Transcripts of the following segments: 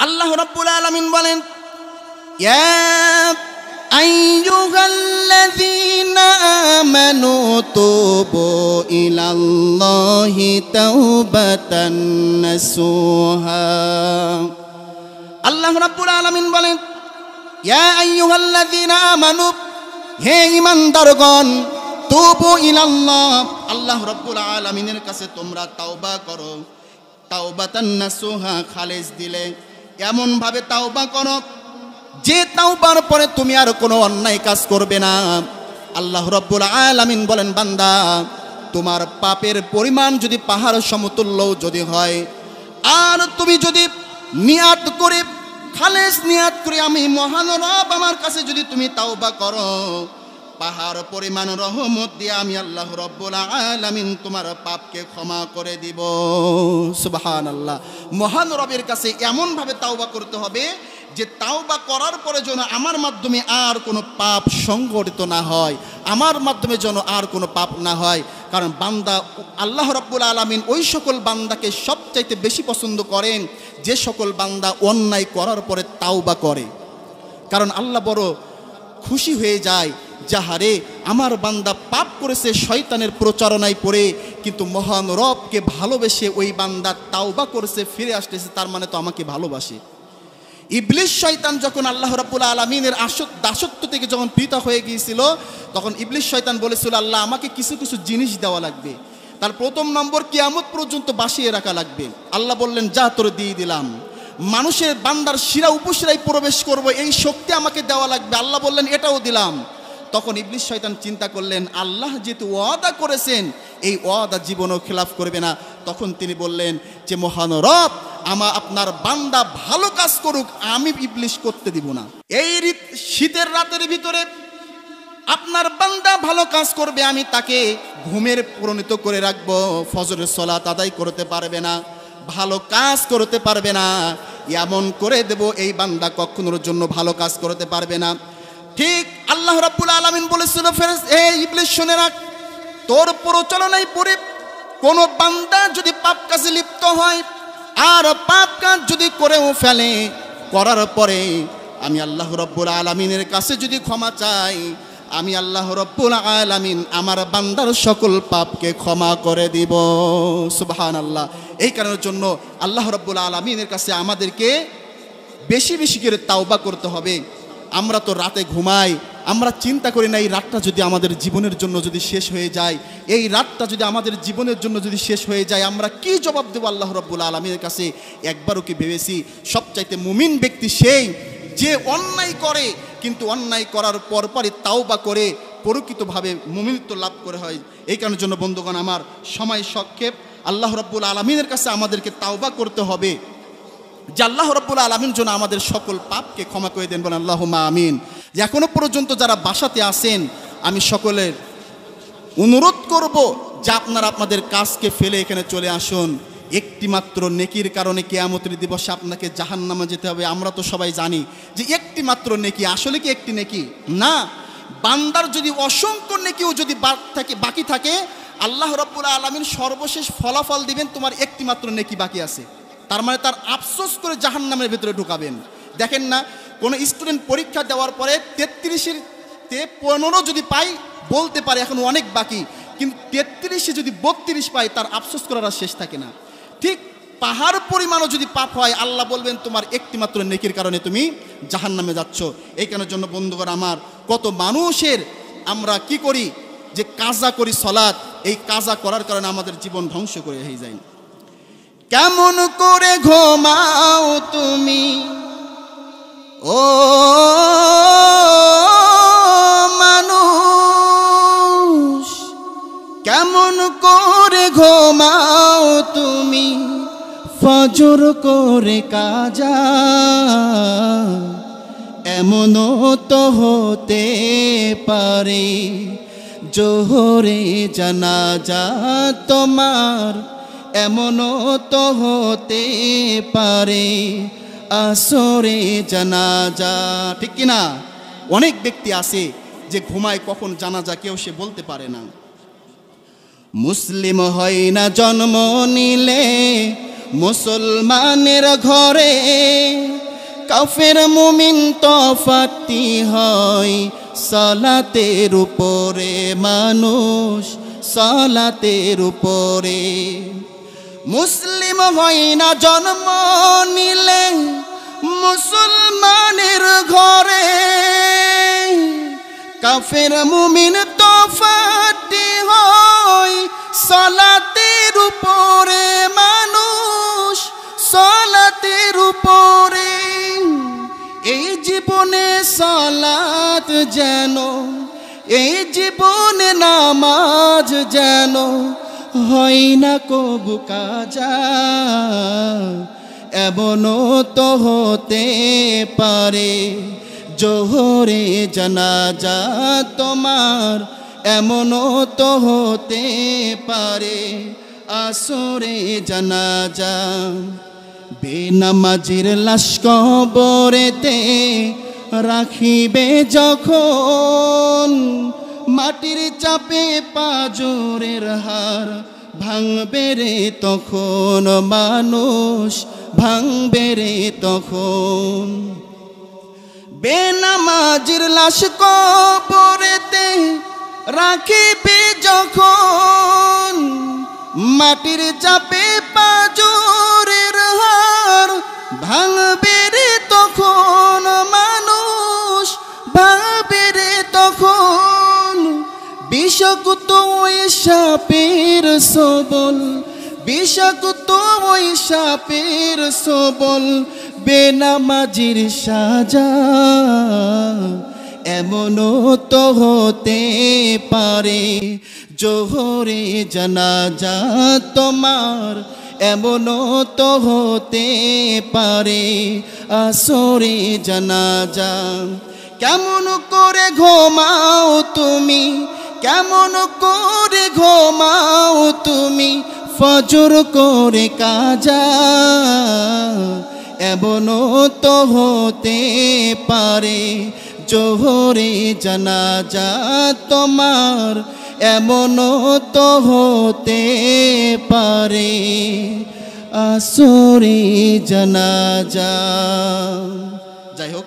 আল্লাহ রাব্বুল আলামিন বলেন, ইয়া আইয়ুহাল্লাযীনা আমানু তুবু ইলাল্লাহি তাওবাতান নাসুহা। আল্লাহ রাব্বুল আলামিন বলেন, ইয়া আইয়ুহাল্লাযীনা আমানু, হে ঈমানদারগণ, তুবু ইলাল্লাহ, আল্লাহ রাব্বুল আলামিনের কাছে তোমরা তাওবা করো। তাওবাতান নাসুহা, খালেস দিলে, এমন ভাবে তাওবা করো যে তাওবার পরে তুমি আর কোনো অন্যায় কাজ করবে না। আল্লাহ রাব্বুল আলামিন বলেন, বান্দা, তোমার পাপের পরিমাণ যদি পাহাড় সমতুল্য যদি হয়, আর তুমি যদি নিয়াত করে, খালেস নিয়াত করে, আমি মহান রব আমার কাছে যদি তুমি তাওবা করো, পাহাড় পরিমাণ রহমত দিয়ে আমি আল্লাহ রাব্বুল আলামিন তোমার পাপকে ক্ষমা করে দিব। সুবহানাল্লাহ। মহান রবের কাছে এমন ভাবে তাওবা করতে হবে যে তাওবা করার পরে যেন আমার মাধ্যমে আর কোনো পাপ সংঘটিত না হয়, আমার মাধ্যমে যেন আর কোনো পাপ না হয়। কারণ বান্দা, আল্লাহ রাব্বুল আলামিন ওই সকল বান্দাকে সবচাইতে বেশি পছন্দ করেন যে সকল বান্দা অন্যায় করার পরে তাওবা করে। কারণ আল্লাহ বড় খুশি হয়ে যায়, যাহারে আমার বান্দা পাপ করেছে শয়তানের প্রচারণায় পড়ে, কিন্তু মহান রবকে ভালোবেসে ওই বান্দা তাওবা করেছে, ফিরে আসতেছে, তার মানে তো আমাকে ভালোবাসে। ইবলিস শয়তান যখন আল্লাহ রাব্বুল আলামিনের দাসত্ব থেকে যখন পৃথক হয়ে গিয়েছিল, তখন ইবলিস শয়তান বলেছিল, আল্লাহ আমাকে কিছু কিছু জিনিস দেওয়া লাগবে, তার প্রথম নম্বর কিয়ামত পর্যন্ত বাঁচিয়ে রাখা লাগবে। আল্লাহ বললেন, যা তোরে দিয়ে দিলাম। মানুষের বান্দার শিরা উপশিরায় প্রবেশ করব, এই শক্তি আমাকে দেওয়া লাগবে। আল্লাহ বললেন, এটাও দিলাম। তখন ইবলিস শয়তান চিন্তা করলেন, আল্লাহ যেহেতু ওয়াদা করেছেন, এই ওয়াদা জীবনও খেলাফ করবে না। তখন তিনি বললেন যে, মহান রব, আপনার বান্দা ভালো কাজ করুক, আমি ইবলিস করতে দিব না। এই শীতের রাতের ভিতরে আপনার বান্দা ভালো কাজ করবে, আমি তাকে ঘুমের পরিণত করে রাখবো, ফজরের সালাত আদায় করতে পারবে না, ভালো কাজ করতে পারবে না, এমন করে দেব এই বান্দা কখনোর জন্য ভালো কাজ করতে পারবে না। ঠিক আল্লাহ রাব্বুল আলামিন বলেছিল, এই ইবলিস শুনে রাখ, তোর প্রচলনায় পড়ে কোনো বান্দা যদি পাপ কাজে লিপ্ত হয় আর পাপ কাজ যদি করেও ফেলে, করার পরে আমি আল্লাহ রাব্বুল আলামিনের কাছে যদি ক্ষমা চাই, আমি আল্লাহ রাব্বুল আলামিন আমার বান্দার সকল পাপকে ক্ষমা করে দিব। সুবহানাল্লাহ। এই কারণের জন্য আল্লাহ রাব্বুল আলামিনের কাছে আমাদেরকে বেশি বেশি করে তাওবা করতে হবে। আমরা তো রাতে ঘুমাই, আমরা চিন্তা করি না এই রাতটা যদি আমাদের জীবনের জন্য যদি শেষ হয়ে যায়, এই রাতটা যদি আমাদের জীবনের জন্য যদি শেষ হয়ে যায়, আমরা কি জবাব দেব আল্লাহ রাব্বুল আলামিনের কাছে? একবারও কি ভেবেছি? সবচাইতে মুমিন ব্যক্তি সেই যে অন্যায় করে, কিন্তু অন্যায় করার পরপরই তাওবা করে প্রকৃতভাবে মুমিনত্ব লাভ করে হয়। এই কারণের জন্য বন্ধুগণ, আমার সময় সংক্ষেপ, আল্লাহ রাব্বুল আলামিনের কাছে আমাদেরকে তাওবা করতে হবে যে আল্লাহ রাব্বুল আলামিন যেন আমাদের সকল পাপকে ক্ষমা করে দেন। বলেন আল্লাহুম্মা আমিন। যে এখনো পর্যন্ত যারা বাসাতে আছেন, আমি সকলের অনুরোধ করব যে আপনারা আপনাদের কাজকে ফেলে এখানে চলে আসুন। একটি মাত্র নেকির কারণে কিয়ামতের দিবসে আপনাকে জাহান্নামে যেতে হবে। আমরা তো সবাই জানি যে একটি মাত্র নেকি, আসলে কি একটি নেকি না, বান্দার যদি অসংখ্য নেকিও যদি বাকি থাকে, আল্লাহ রাব্বুল আলামিন সর্বশেষ ফলাফল দিবেন তোমার একটি মাত্র নেকি বাকি আছে, তার মানে তার আফসোস করে জাহান্নামের ভিতরে ঢুকাবেন। দেখেন না, কোনো স্টুডেন্ট পরীক্ষা দেওয়ার পরে 33-তে 15 যদি পাই, বলতে পারে এখন অনেক বাকি, কিন্তু 33-এ যদি 32 পায়, তার আফসোস করার আর শেষ থাকে না। ঠিক পাহাড় পরিমাণও যদি পাপ হয়, আল্লাহ বলবেন তোমার একটি মাত্র নেকির কারণে তুমি জাহান্নামে যাচ্ছ। এই কারণের জন্য বন্ধুগণ আমার, কত মানুষের আমরা কি করি যে কাজা করি সালাত, এই কাজা করার কারণে আমাদের জীবন ধ্বংস করে হয়ে যায়। কেমন করে ঘুমাও তুমি ও মানুষ, কেমন করে ঘুমাও তুমি ফজর করে কাজা, এমনও তো হতে পারে জোহরে জানাজা তোমার, এমনও তো হতে পারে আসরে জানাজা। ঠিক কিনা? অনেক ব্যক্তি আছে যে ঘুমায়, কখন জানাজা কেউ সে বলতে পারে না। মুসলিম হয় না জন্ম নিলে মুসলমানের ঘরে কাফের মুমিন তফাতি হয় সালাতের উপরে মানুষ সালাতের উপরে মুসলিম হয় না জন্ম নিলে মুসলমানের ঘরে কাফের মুমিন তফাতি হয় সালাতের উপরে মানুষ সালাতের উপরে এই জীবনে সালাত যেন এই জীবনে নামাজ যেন হয় না কবু কাজা এমনও তো হতে পারে জোহরে জানাজা তোমার এমনও তো হতে পারে আসরে জানাজা বেনামাজির লাশ কবরেতে রাখিবে যখন মাটির চাপে পাজরের হার ভাঙবে রে তখন মানুষ ভাঙবে রে তখন বেনামাজির লাশ কবরেতে রাখিবে যখন মাটির চাপে পাজরের হার ভাঙবে রে তখন মানুষ ভাঙবে রে তখন বিষাক্ত ওই সাপের সবল বিষাক্ত ওই সাপের সবল বেনামাজির সাজা এমনও তো হতে পারে জোহরে জানাজা তোমার এমনও তো হতে পারে আসরে জানাজা কেমন করে ঘুমাও তুমি কেমন করে ঘুমাও তুমি ফজর করে কাজা এমনও তো হতে পারে জোহরে জানাজা তোমার এমনও তো হতে পারে আসরে জানাজা যাই হোক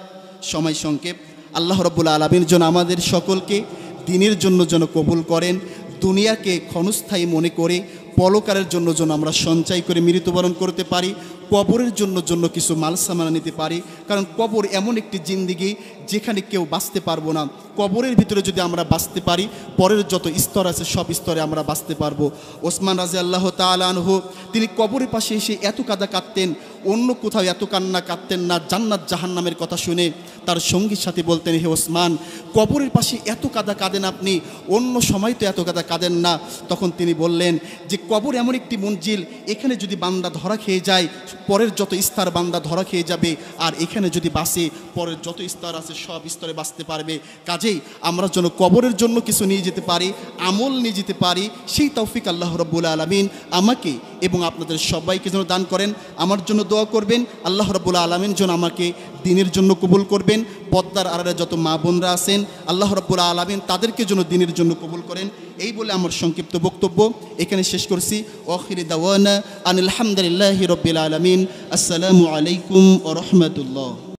সময় সংক্ষেপ আল্লাহ রাব্বুল আলামিন যেন আমাদের সকলকে দিনের জন্য যেন কবুল করেন দুনিয়াকে ক্ষণস্থায়ী মনে করে পরকালের জন্য যেন আমরা সঞ্চয় করে মৃত্যুবরণ করতে পারি কবরের জন্য কিছু মাল সামানা নিতে পারি কারণ কবর এমন একটি জিন্দেগি যেখানে কেউ বাঁচতে পারবো না কবরের ভিতরে যদি আমরা বাঁচতে পারি পরের যত স্তর আছে সব স্তরে আমরা বাঁচতে পারবো ওসমান রাদিয়াল্লাহু তাআলা আনহু তিনি কবরের পাশে এসে এত কাঁদা কাঁদতেন অন্য কোথাও এত কান্না কাঁদতেন না জান্নাত জাহান্নামের কথা শুনে তার সঙ্গীর সাথে বলতেন হে ওসমান কবরের পাশে এত কাঁদা কাঁদেন আপনি অন্য সময় তো এত কাঁদা কাঁদেন না তখন তিনি বললেন যে কবর এমন একটি মঞ্জিল এখানে যদি বান্দা ধরা খেয়ে যায় পরের যত স্তর বান্দা ধরা খেয়ে যাবে আর এখানে যদি বাঁচে পরের যত স্তর আছে সব স্তরে বাঁচতে পারবে কাজেই আমরা যেন কবরের জন্য কিছু নিয়ে যেতে পারি আমল নিয়ে যেতে পারি সেই তৌফিক আল্লাহ রাব্বুল আলামিন আমাকে এবং আপনাদের সবাইকে যেন দান করেন আমার জন্য দোয়া করবেন আল্লাহ রাব্বুল আলামিন যেন আমাকে দিনের জন্য কবুল করবেন পদ্মার আড়ালে যত মা বোনরা আছেন আল্লাহ রাব্বুল আলামিন তাদেরকে যেন দিনের জন্য কবুল করেন এই বলে আমার সংক্ষিপ্ত বক্তব্য এখানে শেষ করছি আখিরি দাওয়ানা আনিল হামদুলিল্লাহি রাব্বিল আলামিন আসসালামু আলাইকুম ওয়া রাহমাতুল্লাহ।